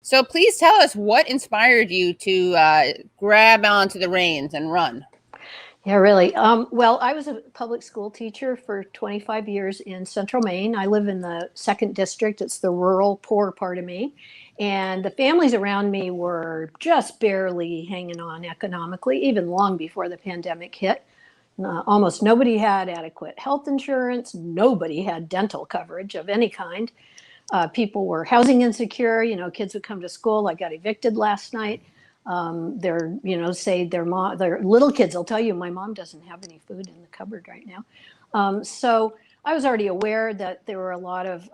So please tell us what inspired you to grab onto the reins and run. Yeah, really. Well, I was a public school teacher for 25 years in Central Maine. I live in the 2nd District. It's the rural, poor part of Maine. And the families around me were just barely hanging on economically, even long before the pandemic hit. Almost nobody had adequate health insurance. Nobody had dental coverage of any kind. People were housing insecure. Kids would come to school. I got evicted last night. Say their little kids will tell you, my mom doesn't have any food in the cupboard right now. So I was already aware that there were a lot of,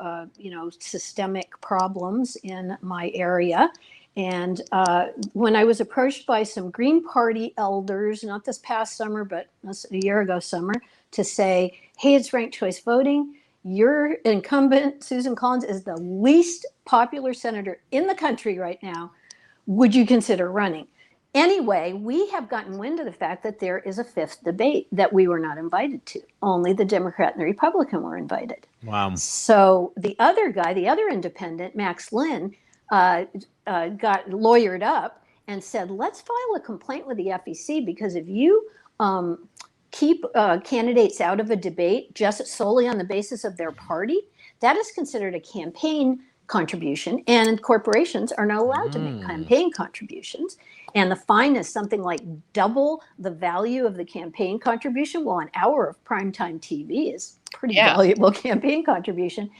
systemic problems in my area. And when I was approached by some Green Party elders, not this past summer, but a year ago summer, to say, hey, it's ranked choice voting. Your incumbent, Susan Collins, is the least popular senator in the country right now. Would you consider running? Anyway, we have gotten wind of the fact that there is a 5th debate that we were not invited to. Only the Democrat and the Republican were invited. Wow. So the other guy, the other independent, Max Lynn, got lawyered up and said, let's file a complaint with the FEC, because if you keep candidates out of a debate just solely on the basis of their party, that is considered a campaign contribution, and corporations are not allowed to make campaign contributions. And the fine is something like double the value of the campaign contribution. Well, an hour of primetime TV is pretty valuable campaign contribution.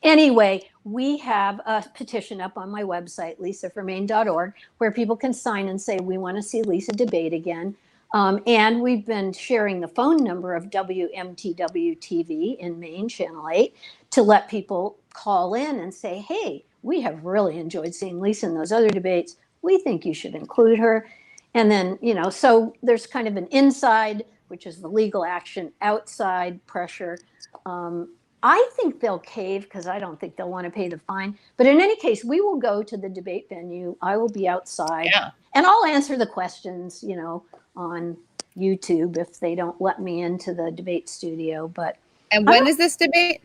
Anyway, we have a petition up on my website, lisaformaine.org, where people can sign and say, we want to see Lisa debate again. And we've been sharing the phone number of WMTW TV in Maine, Channel 8, to let people call in and say, hey, we have really enjoyed seeing Lisa in those other debates. We think you should include her. And then, so there's kind of an inside, which is the legal action, outside pressure. I think they'll cave because I don't think they'll want to pay the fine. But in any case, we will go to the debate venue. I will be outside and I'll answer the questions, on YouTube if they don't let me into the debate studio. And when is this debate?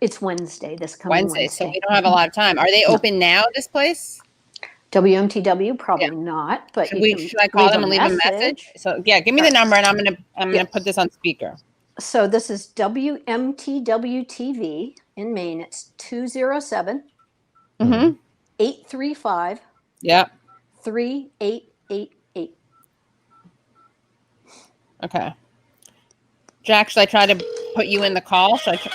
It's Wednesday, this coming Wednesday. So we don't have a lot of time. Are they open now, this place? WMTW, probably not. But should I call them and leave a message? So give me the number and I'm gonna put this on speaker. So this is WMTW TV in Maine. It's 207 835 3888. Okay. Jack, should I try to put you in the call? Thank you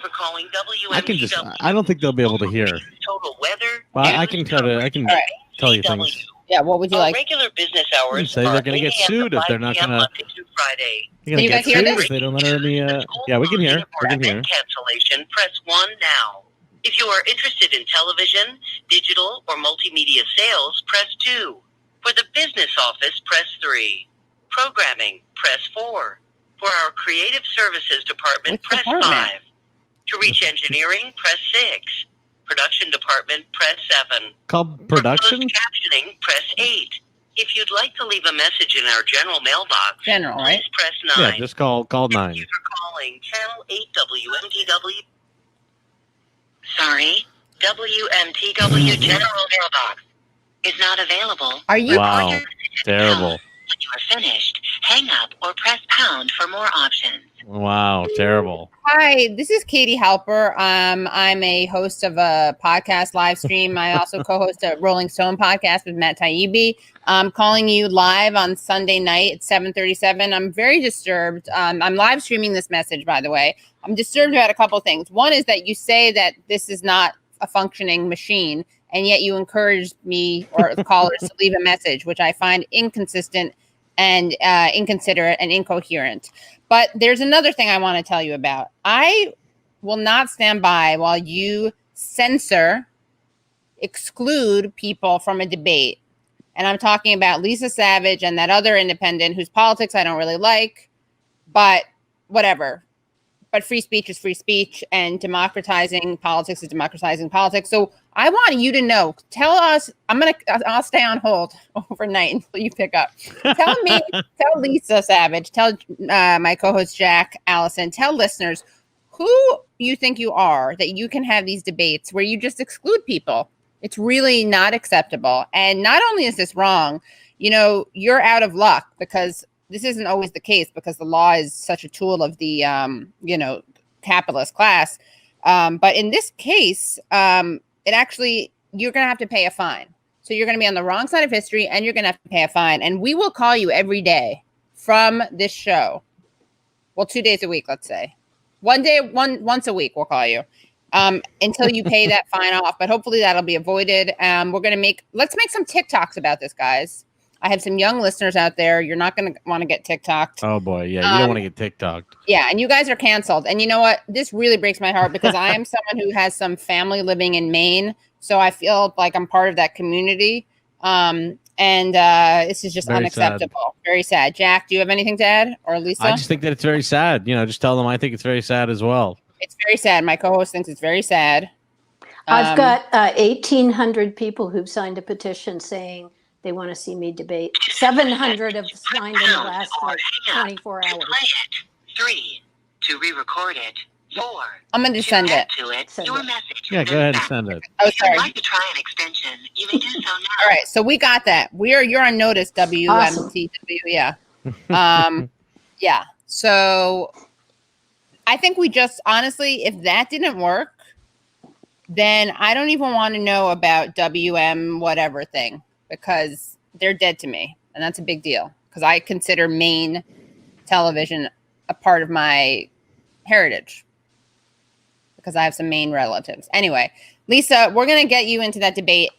for calling WMTW. I don't think they'll be able to hear. Total weather. Well, I can tell you things. Yeah, what would you like? Regular business hours. You say they're going to get sued if they're not going to. You're going to get sued if they don't let any. Yeah, we can hear. We can hear. Cancellation. Press 1 now. If you are interested in television, digital, or multimedia sales, press 2. For the business office, press 3. Programming, press 4. For our creative services department, press 5. To reach engineering, press 6. Production department, press 7. Called production? For captioning, press 8. If you'd like to leave a message in our general mailbox, right? Please press 9. Yeah, just call 9. Thank you for calling Channel 8 WMTW. Sorry, WMTW general mailbox is not available. Are you? Wow, terrible. When you are finished, hang up or press pound for more options. Wow, terrible. Hi, this is Katie Halper. I'm a host of a podcast live stream. I also co-host a Rolling Stone podcast with Matt Taibbi. I'm calling you live on Sunday night at 7:37. I'm very disturbed. I'm live streaming this message, by the way. I'm disturbed about a couple of things. One is that you say that this is not a functioning machine, and yet you encourage me or the callers to leave a message, which I find inconsistent and inconsiderate and incoherent. But there's another thing I want to tell you about. I will not stand by while you censor, exclude people from a debate. And I'm talking about Lisa Savage and that other independent whose politics I don't really like, but whatever. But free speech is free speech, and democratizing politics is democratizing politics. So I want you to know, tell us, I'll stay on hold overnight until you pick up. Tell me, tell Lisa Savage, tell my co-host Jack, Allison, tell listeners who you think you are that you can have these debates where you just exclude people. It's really not acceptable. And not only is this wrong, you know, you're out of luck because this isn't always the case because the law is such a tool of the, you know, capitalist class. But in this case, it actually, you're going to have to pay a fine. So you're going to be on the wrong side of history and you're going to have to pay a fine. And we will call you every day from this show. Well, 2 days a week, let's say. Once a week, we'll call you until you pay that fine off. But hopefully that'll be avoided. Let's make some TikToks about this, guys. I have some young listeners out there. You're not going to want to get TikToked. Oh, boy. Yeah, you don't want to get TikToked. Yeah, and you guys are canceled. And you know what? This really breaks my heart because I am someone who has some family living in Maine. So I feel like I'm part of that community. And this is just very unacceptable. Sad. Very sad. Jack, do you have anything to add? Or Lisa? I just think that it's very sad. You know, just tell them I think it's very sad as well. It's very sad. My co-host thinks it's very sad. I've got 1,800 people who've signed a petition saying they want to see me debate. 700 have signed in the last 24 hours. 3, to re-record it. 4, I'm going to send it. Your message. Yeah, go ahead and send it. Oh, sorry. If you'd like to try an extension, you may do so now. All right, so we got that. You're on notice, WMTW. Awesome. Yeah. Yeah. So I think we just, honestly, if that didn't work, then I don't even want to know about WM whatever thing because they're dead to me. And that's a big deal because I consider Maine television a part of my heritage because I have some Maine relatives. Anyway, Lisa, we're going to get you into that debate.